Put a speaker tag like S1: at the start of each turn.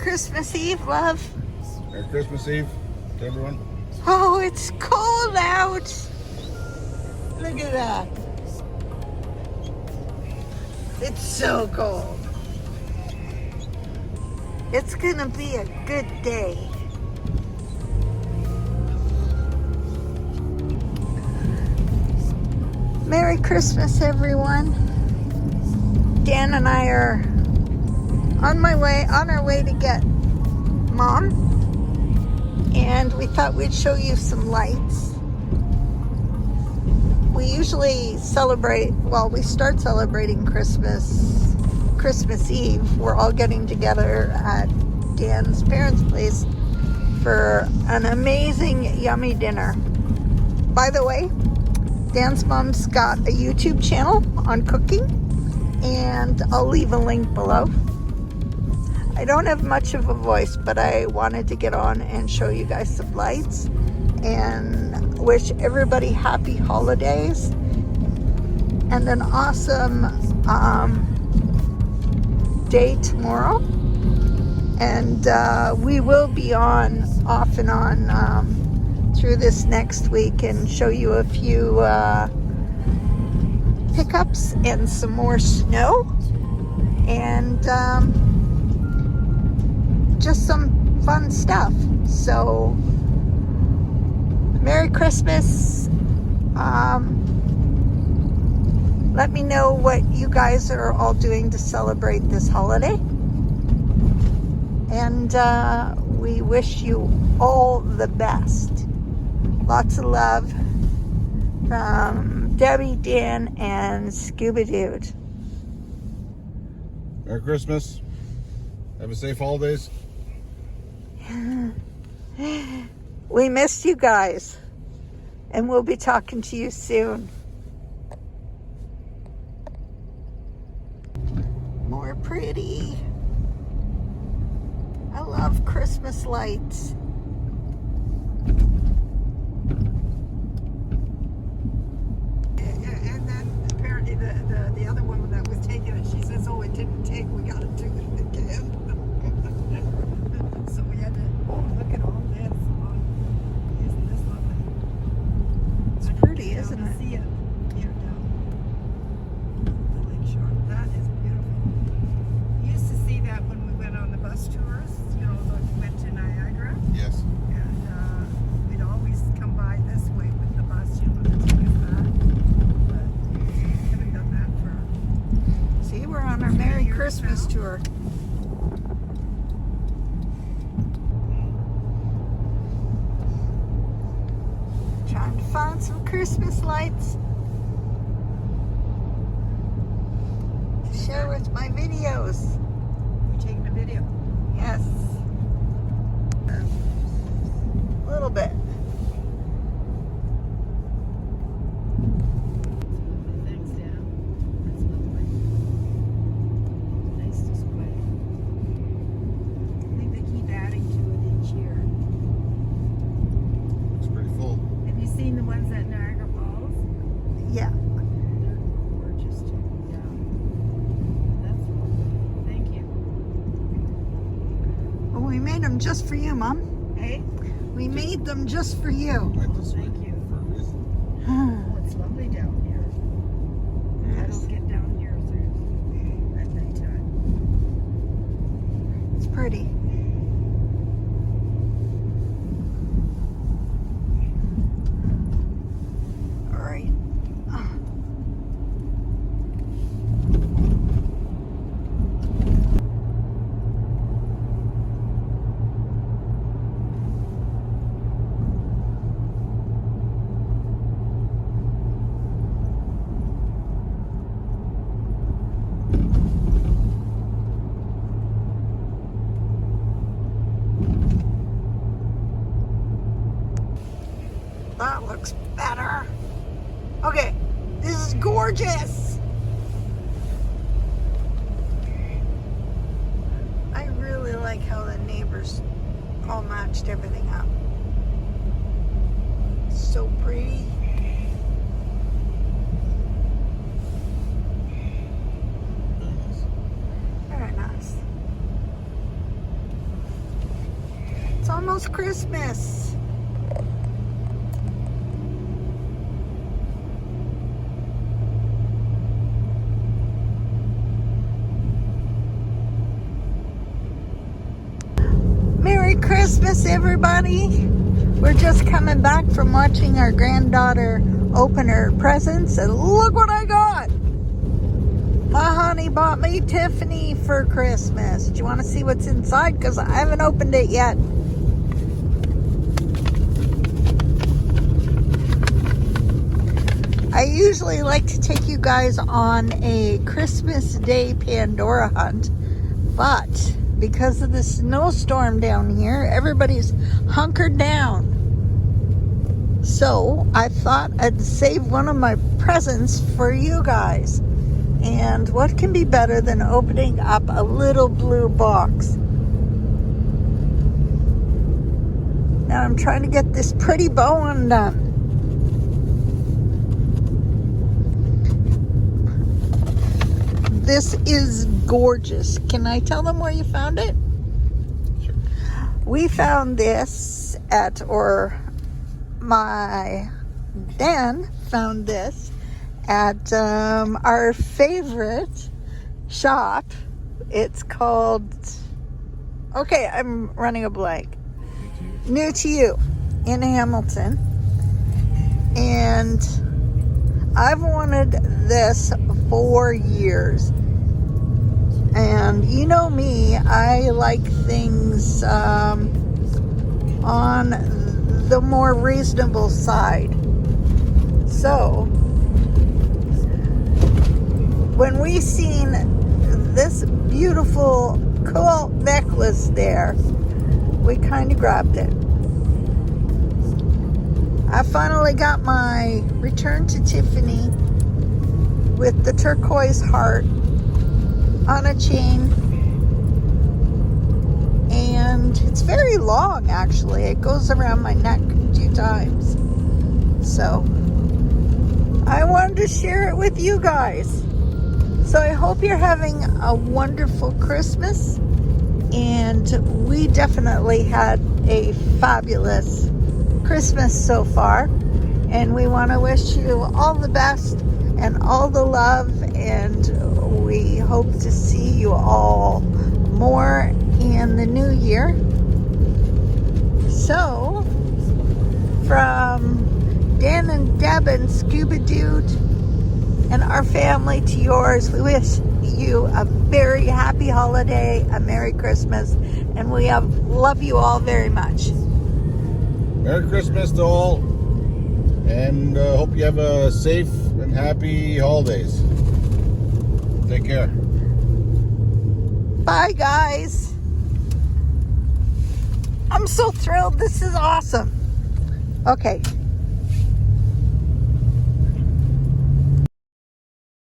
S1: Christmas Eve, love.
S2: Merry Christmas Eve to everyone.
S1: Oh, it's cold out. Look at that. It's so cold. It's gonna be a good day. Merry Christmas, everyone. Dan and I are on our way to get Mom, and we thought we'd show you some lights. We usually we start celebrating Christmas Eve. We're all getting together at Dan's parents' place for an amazing, yummy dinner. By the way, Dan's mom's got a YouTube channel on cooking, and I'll leave a link below. I don't have much of a voice, but I wanted to get on and show you guys some lights and wish everybody happy holidays and an awesome day tomorrow. And we will be off and on through this next week and show you a few pickups and some more snow and just some fun stuff. So Merry Christmas. Let me know what you guys are all doing to celebrate this holiday. And we wish you all the best. Lots of love from Debbie, Dan, and Scuba Dude.
S2: Merry Christmas. Have a safe holidays.
S1: We missed you guys, and we'll be talking to you soon. More pretty. I love Christmas lights.
S3: And then apparently the other woman that was taking it, she says, "Oh, it didn't take. We got to do it again." So we had to look at all this. Isn't this lovely?
S1: It's pretty, isn't it?
S3: See it here down the lakeshore. That is beautiful. We used to see that when we went on the bus tours. You know, when we went to Niagara.
S2: Yes.
S3: And we'd always come by this way with the bus, you know, to take us back. But we haven't done that for.
S1: See, we're on our Merry Christmas tour. Trying to find some Christmas lights to share with my videos.
S3: You're taking a video.
S1: Yes. A little bit.
S3: Thanks, Dan. That's lovely. Nice display. I think they keep adding to it each year.
S2: Looks pretty full.
S3: Have you seen the ones at Niagara Falls?
S1: Yeah.
S3: They're gorgeous too. Yeah. That's lovely. Thank you.
S1: Well, we made them just for you, Mom.
S3: Hey?
S1: We made them just for you.
S2: Like this way
S3: Thank you.
S2: for a reason.
S3: Oh, it's lovely down here. I don't get down here through at nighttime.
S1: It's pretty. All right. That looks better. Okay, this is gorgeous. I really like how the neighbors all matched everything up. So pretty.
S2: Very nice.
S1: Very nice. almost Christmas. Merry Christmas, everybody. We're just coming back from watching our granddaughter open her presents, and look what I got. My honey bought me Tiffany for Christmas. Do you want to see what's inside? Because I haven't opened it yet. I usually like to take you guys on a Christmas Day Pandora hunt, but because of the snowstorm down here, everybody's hunkered down. So I thought I'd save one of my presents for you guys. And what can be better than opening up a little blue box? Now I'm trying to get this pretty bow undone. This is gorgeous. Can I tell them where you found it?
S2: Sure.
S1: We found this Dan found this at our favorite shop. It's called, okay, I'm running a blank. New to You in Hamilton. And I've wanted this for years. And you know me, I like things on the more reasonable side. So when we seen this beautiful cool necklace there, we kind of grabbed it. I finally got my Return to Tiffany with the turquoise heart on a chain, and it's very long actually. It goes around my neck 2 times. So I wanted to share it with you guys. So I hope you're having a wonderful Christmas, and we definitely had a fabulous Christmas so far, and we want to wish you all the best and all the love, and we hope to see you all more in the new year. So from Dan and Deb and Scuba Dude and our family to yours, we wish you a very happy holiday, a Merry Christmas, and we love you all very much.
S2: Merry Christmas to all, and hope you have a safe and happy holidays. Take care.
S1: Bye, guys. I'm so thrilled. This is awesome. Okay.